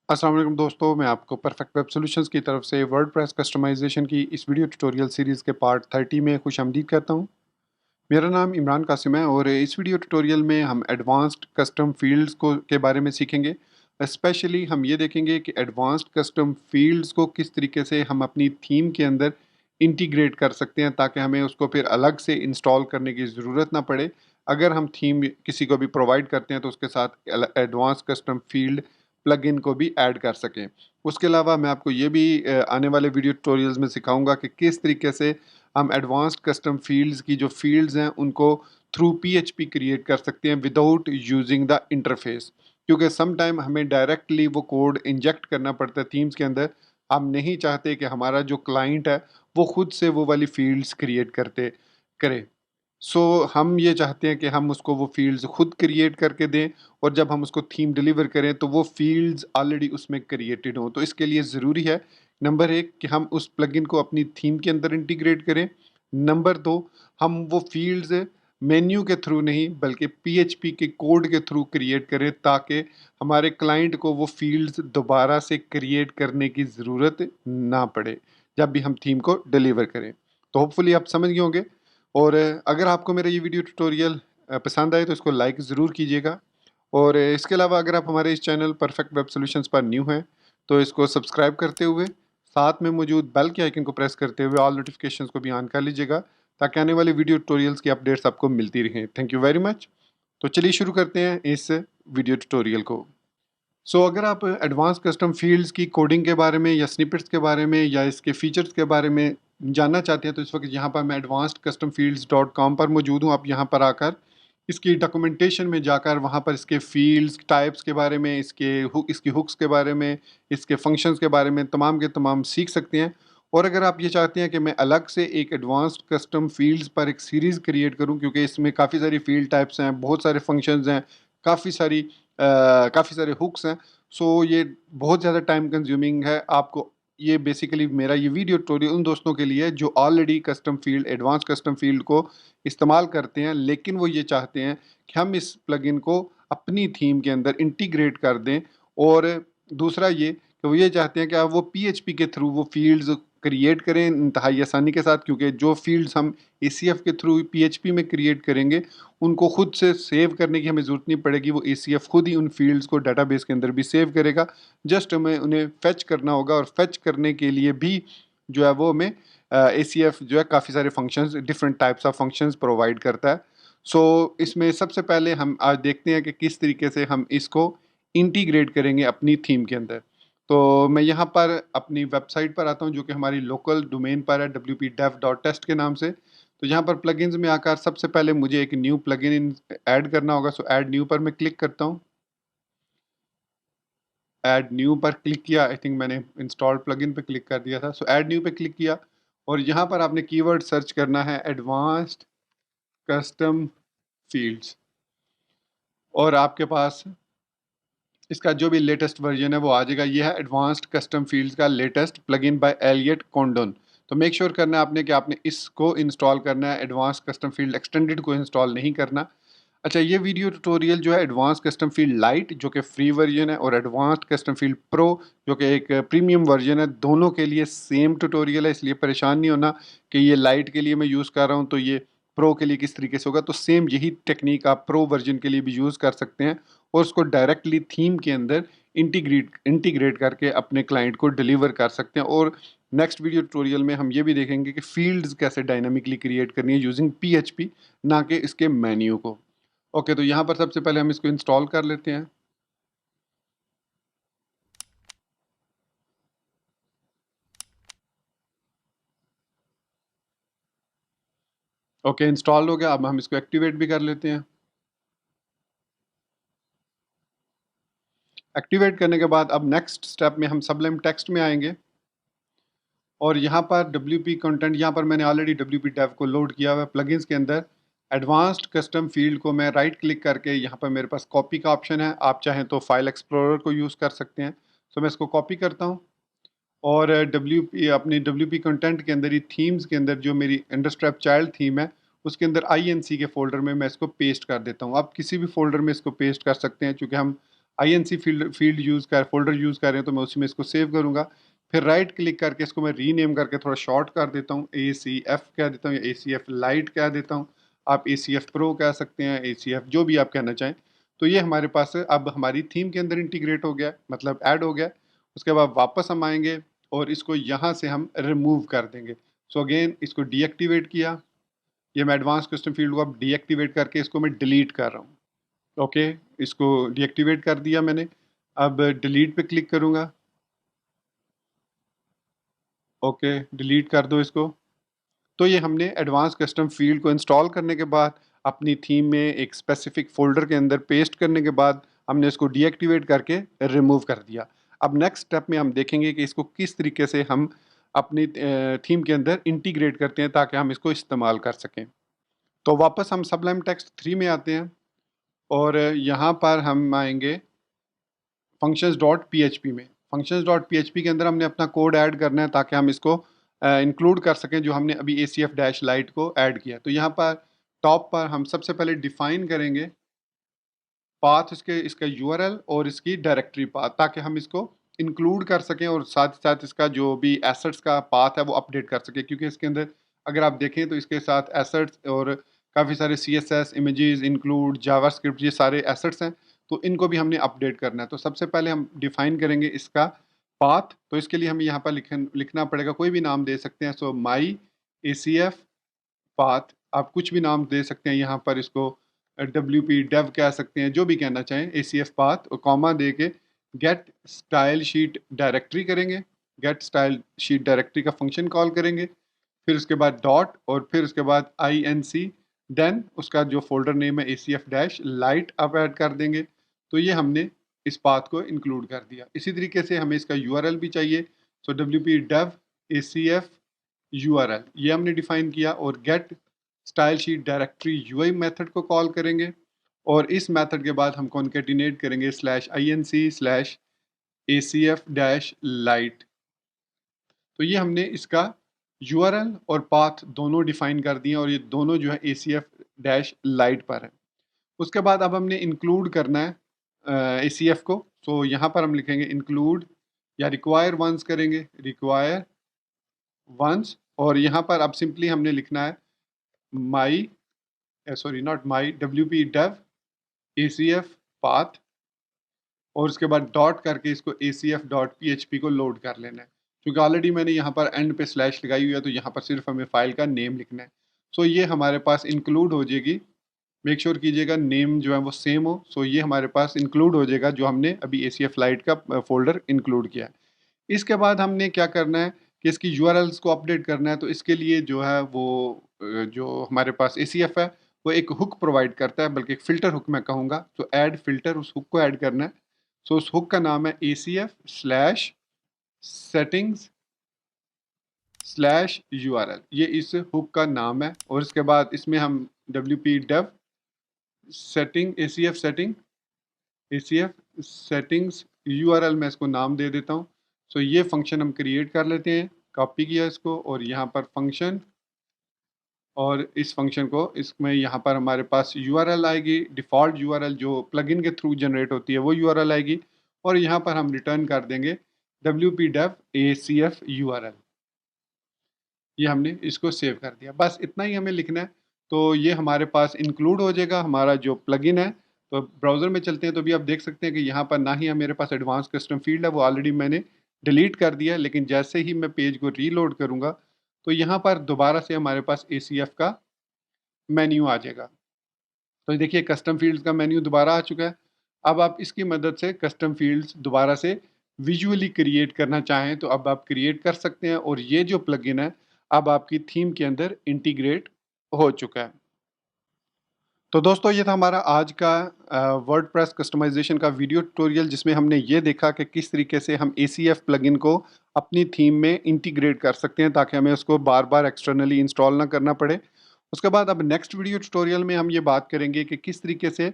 अस्सलाम वालेकुम दोस्तों, मैं आपको परफेक्ट वेब सॉल्यूशंस की तरफ से वर्डप्रेस कस्टमाइजेशन की इस वीडियो ट्यूटोरियल सीरीज़ के पार्ट 30 में खुशामदीद कहता हूँ। मेरा नाम इमरान कासिम है और इस वीडियो ट्यूटोरियल में हम एडवांस्ड कस्टम फील्ड्स को के बारे में सीखेंगे। स्पेशली हम ये देखेंगे कि एडवांस्ड कस्टम फील्ड्स को किस तरीके से हम अपनी थीम के अंदर इंटीग्रेट कर सकते हैं ताकि हमें उसको फिर अलग से इंस्टॉल करने की ज़रूरत ना पड़े। अगर हम थीम किसी को भी प्रोवाइड करते हैं तो उसके साथ एडवांस कस्टम फील्ड प्लगइन को भी ऐड कर सकें। उसके अलावा मैं आपको ये भी आने वाले वीडियो ट्यूटोरियल्स में सिखाऊंगा कि किस तरीके से हम एडवांस्ड कस्टम फील्ड्स की जो फील्ड्स हैं उनको थ्रू पीएचपी क्रिएट कर सकते हैं विदाउट यूजिंग द इंटरफेस, क्योंकि सम टाइम हमें डायरेक्टली वो कोड इंजेक्ट करना पड़ता है थीम्स के अंदर। हम नहीं चाहते कि हमारा जो क्लाइंट है वो खुद से वो वाली फील्ड्स क्रिएट करते करे। सो हम ये चाहते हैं कि हम उसको वो फील्ड्स खुद क्रिएट करके दें और जब हम उसको थीम डिलीवर करें तो वो फील्ड्स ऑलरेडी उसमें क्रिएटेड हों। तो इसके लिए ज़रूरी है नंबर 1 कि हम उस प्लगइन को अपनी थीम के अंदर इंटीग्रेट करें। नंबर 2, हम वो फील्ड्स मेन्यू के थ्रू नहीं बल्कि पीएचपी के कोड के थ्रू क्रिएट करें ताकि हमारे क्लाइंट को वो फील्ड्स दोबारा से क्रिएट करने की ज़रूरत ना पड़े जब भी हम थीम को डिलीवर करें। तो होपफुली आप समझ गए होंगे। और अगर आपको मेरा ये वीडियो ट्यूटोरियल पसंद आए तो इसको लाइक ज़रूर कीजिएगा। और इसके अलावा अगर आप हमारे इस चैनल परफेक्ट वेब सॉल्यूशंस पर न्यू हैं तो इसको सब्सक्राइब करते हुए साथ में मौजूद बेल के आइकन को प्रेस करते हुए ऑल नोटिफिकेशंस को भी ऑन कर लीजिएगा ताकि आने वाले वीडियो ट्यूटोरियल्स की अपडेट्स आपको मिलती रहें। Thank you very much. तो चलिए शुरू करते हैं इस वीडियो ट्यूटोरियल को। अगर आप एडवांस कस्टम फील्ड्स की कोडिंग के बारे में या स्निपेट्स के बारे में या इसके फीचर्स के बारे में जानना चाहते हैं तो इस वक्त यहाँ पर मैं advanced custom fields dot com पर मौजूद हूँ। आप यहाँ पर आकर इसकी डॉक्यूमेंटेशन में जाकर वहाँ पर इसके फील्ड्स टाइप्स के बारे में, इसकी हुक्स के बारे में, इसके फंक्शंस के बारे में तमाम के तमाम सीख सकते हैं। और अगर आप ये चाहते हैं कि मैं अलग से एक एडवांस्ड कस्टम फील्ड्स पर एक सीरीज़ क्रिएट करूँ, क्योंकि इसमें काफ़ी सारी फील्ड टाइप्स हैं, बहुत सारे फंक्शंस हैं, काफ़ी सारी काफ़ी सारे हुक्स हैं। ये बहुत ज़्यादा टाइम कंज्यूमिंग है। आपको ये बेसिकली मेरा ये वीडियो ट्यूटोरियल उन दोस्तों के लिए है जो already custom field advance custom field को इस्तेमाल करते हैं, लेकिन वो ये चाहते हैं कि हम इस प्लगइन को अपनी थीम के अंदर इंटीग्रेट कर दें। और दूसरा ये कि वो ये चाहते हैं कि आप वो पीएचपी के थ्रू वो फील्ड्स क्रिएट करें इंतहाई आसानी के साथ, क्योंकि जो फील्ड्स हम एसीएफ के थ्रू पीएचपी में क्रिएट करेंगे उनको खुद से सेव करने की हमें ज़रूरत नहीं पड़ेगी। वो एसीएफ खुद ही उन फील्ड्स को डाटाबेस के अंदर भी सेव करेगा। जस्ट हमें उन्हें फेच करना होगा और फेच करने के लिए भी जो है वो हमें एसीएफ जो है काफ़ी सारे functions, different types of functions provide करता है। इसमें सबसे पहले हम आज देखते हैं कि किस तरीके से हम इसको इंटीग्रेट करेंगे अपनी थीम के अंदर। तो मैं यहाँ पर अपनी वेबसाइट पर आता हूँ जो कि हमारी लोकल डोमेन पर है wp-dev.test के नाम से। तो यहाँ पर प्लगइन्स में आकर सबसे पहले मुझे एक न्यू प्लगइन ऐड करना होगा। ऐड न्यू पर मैं क्लिक करता हूँ। ऐड न्यू पर क्लिक किया, आई थिंक मैंने इंस्टॉल्ड प्लगइन पे क्लिक कर दिया था। ऐड न्यू पे क्लिक किया और यहाँ पर आपने कीवर्ड सर्च करना है एडवांस्ड कस्टम फील्ड्स, और आपके पास इसका जो भी लेटेस्ट वर्जन है वो आ जाएगा। ये है एडवांस्ड कस्टम फील्ड्स का लेटेस्ट प्लगइन बाय एलियट कॉन्डोन। तो मेक श्योर करना है आपने कि आपने इसको इंस्टॉल करना है, एडवांस कस्टम फील्ड एक्सटेंडेड को इंस्टॉल नहीं करना। अच्छा, ये वीडियो ट्यूटोरियल जो है एडवांस कस्टम फील्ड लाइट जो कि फ्री वर्जन है और एडवांस कस्टम फील्ड प्रो जो कि एक प्रीमियम वर्जन है, दोनों के लिए सेम ट्यूटोरियल है। इसलिए परेशान नहीं होना कि ये लाइट के लिए मैं यूज़ कर रहा हूँ तो ये प्रो के लिए किस तरीके से होगा। तो सेम यही टेक्निक आप प्रो वर्जन के लिए भी यूज़ कर सकते हैं और उसको डायरेक्टली थीम के अंदर इंटीग्रेट करके अपने क्लाइंट को डिलीवर कर सकते हैं। और नेक्स्ट वीडियो ट्यूटोरियल में हम ये भी देखेंगे कि फील्ड्स कैसे डायनामिकली क्रिएट करनी है यूजिंग पीएचपी, ना कि इसके मेन्यू को। ओके, तो यहाँ पर सबसे पहले हम इसको इंस्टॉल कर लेते हैं। ओके, इंस्टॉल हो गया। अब हम इसको एक्टिवेट भी कर लेते हैं। एक्टिवेट करने के बाद अब नेक्स्ट स्टेप में हम सबलिम टेक्स्ट में आएंगे और यहाँ पर WP कंटेंट, यहाँ पर मैंने ऑलरेडी WP डेव को लोड किया हुआ है प्लगइन्स के अंदर। एडवांस्ड कस्टम फील्ड को मैं राइट क्लिक करके यहाँ पर मेरे पास कॉपी का ऑप्शन है, आप चाहें तो फाइल एक्सप्लोरर को यूज़ कर सकते हैं। मैं इसको कॉपी करता हूँ और अपनी WP कंटेंट के अंदर ही थीम्स के अंदर जो मेरी अंडरस्ट्रैप चाइल्ड थीम है उसके अंदर INC के फोल्डर में मैं इसको पेस्ट कर देता हूँ। आप किसी भी फोल्डर में इसको पेस्ट कर सकते हैं, क्योंकि हम INC फील्ड यूज़ कर फोल्डर यूज़ कर रहे हैं तो मैं उसी में इसको सेव करूँगा। फिर राइट क्लिक करके इसको मैं रीनेम करके थोड़ा शॉर्ट कर देता हूँ, ACF कह देता हूँ या ACF लाइट कह देता हूँ। आप ACF प्रो कह सकते हैं, ACF जो भी आप कहना चाहें। तो ये हमारे पास अब हमारी थीम के अंदर इंटीग्रेट हो गया, मतलब ऐड हो गया। उसके बाद वापस हम आएंगे और इसको यहाँ से हम रिमूव कर देंगे। सो अगेन इसको डीएक्टिवेट किया, ये मैं एडवांस कस्टम फील्ड को अब डीएक्टिवेट करके इसको मैं डिलीट कर रहा हूँ। ओके, इसको डीएक्टिवेट कर दिया मैंने। अब डिलीट पे क्लिक करूँगा। ओके, डिलीट कर दो इसको। तो ये हमने एडवांस कस्टम फील्ड को इंस्टॉल करने के बाद अपनी थीम में एक स्पेसिफिक फ़ोल्डर के अंदर पेस्ट करने के बाद हमने इसको डीएक्टिवेट करके रिमूव कर दिया। अब नेक्स्ट स्टेप में हम देखेंगे कि इसको किस तरीके से हम अपनी थीम के अंदर इंटीग्रेट करते हैं ताकि हम इसको इस्तेमाल कर सकें। तो वापस हम सबलाइम टेक्स्ट 3 में आते हैं और यहाँ पर हम आएंगे फंक्शंस डॉट पीएचपी में। फंक्शंस डॉट पीएचपी के अंदर हमने अपना कोड ऐड करना है ताकि हम इसको इंक्लूड कर सकें जो हमने अभी ACF डैश लाइट को ऐड किया। तो यहाँ पर टॉप पर हम सबसे पहले डिफाइन करेंगे पाथ, इसका URL और इसकी डायरेक्टरी पाथ, ताकि हम इसको इंक्लूड कर सकें और साथ ही साथ इसका जो भी एसेट्स का पाथ है वो अपडेट कर सकें। क्योंकि इसके अंदर अगर आप देखें तो इसके साथ एसेट्स और काफ़ी सारे CSS, इमेजेस, इंक्लूड, जावास्क्रिप्ट, ये सारे एसेट्स हैं। तो इनको भी हमने अपडेट करना है। तो सबसे पहले हम डिफाइन करेंगे इसका पाथ। तो इसके लिए हमें यहाँ पर लिखना पड़ेगा, कोई भी नाम दे सकते हैं। सो माई ACF पाथ, आप कुछ भी नाम दे सकते हैं। यहाँ पर इसको WP डेव कह सकते हैं, जो भी कहना चाहें। ACF पाथ और कॉमा दे के गेट स्टाइल शीट डायरेक्टरी करेंगे। गेट स्टाइल शीट डायरेक्टरी का फंक्शन कॉल करेंगे। फिर उसके बाद डॉट और फिर उसके बाद INC, देन उसका जो फोल्डर नेम है ACF डैश लाइट आप ऐड कर देंगे। तो ये हमने इस पाथ को इंक्लूड कर दिया। इसी तरीके से हमें इसका URL भी चाहिए। सो WP dev ACF URL ये हमने डिफाइन किया और get style sheet directory UI method को कॉल करेंगे और इस मेथड के बाद हम कॉन्केटिनेट करेंगे /INC/ACF डैश लाइट। तो ये हमने इसका URL और पाथ दोनों डिफाइन कर दिए और ये दोनों जो है ACF डैश लाइट पर है। उसके बाद अब हमने इंक्लूड करना है ACF को। तो यहाँ पर हम लिखेंगे इंक्लूड या रिक्वायर वंस करेंगे, रिक्वायर वंस। और यहाँ पर अब सिंपली हमने लिखना है my sorry not my WP dev ACF path और उसके बाद डॉट करके इसको ACF डॉट PHP को लोड कर लेना है। क्योंकि ऑलरेडी मैंने यहाँ पर एंड पे स्लैश लगाई हुई है तो यहाँ पर सिर्फ हमें फाइल का नेम लिखना है। सो ये हमारे पास इंक्लूड हो जाएगी। मेक श्योर कीजिएगा नेम जो है वो सेम हो। सो ये हमारे पास इंक्लूड हो जाएगा जो हमने अभी ACF लाइट का फोल्डर इंक्लूड किया है। इसके बाद हमने क्या करना है कि इसकी URLs को अपडेट करना है। तो इसके लिए जो है वो जो हमारे पास ACF है वो एक हुक प्रोवाइड करता है, बल्कि एक फ़िल्टर हुक मैं कहूँगा। तो ऐड फ़िल्टर, उस हुक को ऐड करना है। सो उस हुक का नाम है ACF/settings/URL, ये इस हुक का नाम है। और इसके बाद इसमें हम WP dev ACF settings URL मैं इसको नाम दे देता हूँ। सो ये फंक्शन हम क्रिएट कर लेते हैं। कॉपी किया इसको और यहाँ पर फंक्शन, और इस फंक्शन को इसमें यहाँ पर हमारे पास URL आएगी, डिफ़ॉल्ट URL जो प्लगइन के थ्रू जनरेट होती है वो URL आएगी। और यहाँ पर हम रिटर्न कर देंगे WP dev ACF URL। ये हमने इसको सेव कर दिया। बस इतना ही हमें लिखना है। तो ये हमारे पास इंक्लूड हो जाएगा हमारा जो प्लगइन है। तो ब्राउज़र में चलते हैं तो भी आप देख सकते हैं कि यहाँ पर ना ही मेरे पास एडवांस कस्टम फील्ड है, वो ऑलरेडी मैंने डिलीट कर दिया है। लेकिन जैसे ही मैं पेज को रीलोड करूँगा तो यहाँ पर दोबारा से हमारे पास ACF का मेन्यू आ जाएगा। तो ये देखिए कस्टम फील्ड्स का मेन्यू दोबारा आ चुका है। अब आप इसकी मदद से कस्टम फील्ड्स दोबारा से विजुअली क्रिएट करना चाहें तो अब आप क्रिएट कर सकते हैं और ये जो प्लगइन है अब आपकी थीम के अंदर इंटीग्रेट हो चुका है। तो दोस्तों ये था हमारा आज का वर्डप्रेस कस्टमाइजेशन का वीडियो ट्यूटोरियल, जिसमें हमने ये देखा कि किस तरीके से हम ACF प्लगइन को अपनी थीम में इंटीग्रेट कर सकते हैं ताकि हमें उसको बार बार एक्सटर्नली इंस्टॉल ना करना पड़े। उसके बाद अब नेक्स्ट वीडियो ट्यूटोरियल में हम ये बात करेंगे कि किस तरीके से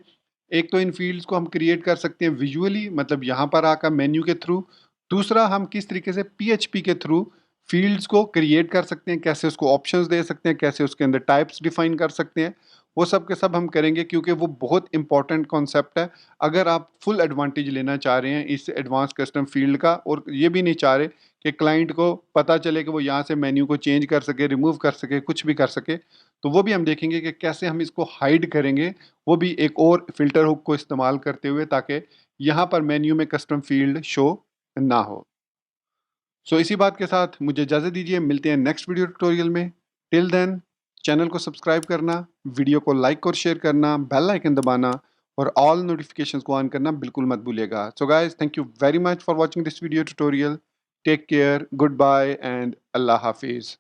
एक तो इन फील्ड्स को हम क्रिएट कर सकते हैं विजुअली, मतलब यहाँ पर आकर मेन्यू के थ्रू। दूसरा, हम किस तरीके से PHP के थ्रू फील्ड्स को क्रिएट कर सकते हैं, कैसे उसको ऑप्शंस दे सकते हैं, कैसे उसके अंदर टाइप्स डिफाइन कर सकते हैं। वो सब के सब हम करेंगे क्योंकि वो बहुत इंपॉर्टेंट कॉन्सेप्ट है। अगर आप फुल एडवांटेज लेना चाह रहे हैं इस एडवांस कस्टम फील्ड का और ये भी नहीं चाह रहे कि क्लाइंट को पता चले कि वो यहाँ से मेन्यू को चेंज कर सके, रिमूव कर सके, कुछ भी कर सके, तो वो भी हम देखेंगे कि कैसे हम इसको हाइड करेंगे, वो भी एक और फिल्टर हुक को इस्तेमाल करते हुए, ताकि यहाँ पर मेन्यू में कस्टम फील्ड शो ना हो। सो इसी बात के साथ मुझे इजाज़त दीजिए, मिलते हैं नेक्स्ट वीडियो ट्यूटोरियल में। टिल देन चैनल को सब्सक्राइब करना, वीडियो को लाइक और शेयर करना, बेल आइकन दबाना और ऑल नोटिफिकेशंस को ऑन करना बिल्कुल मत भूलिएगा। So guys, thank you very much for watching this video tutorial. Take care, good bye and अल्लाह हाफिज़।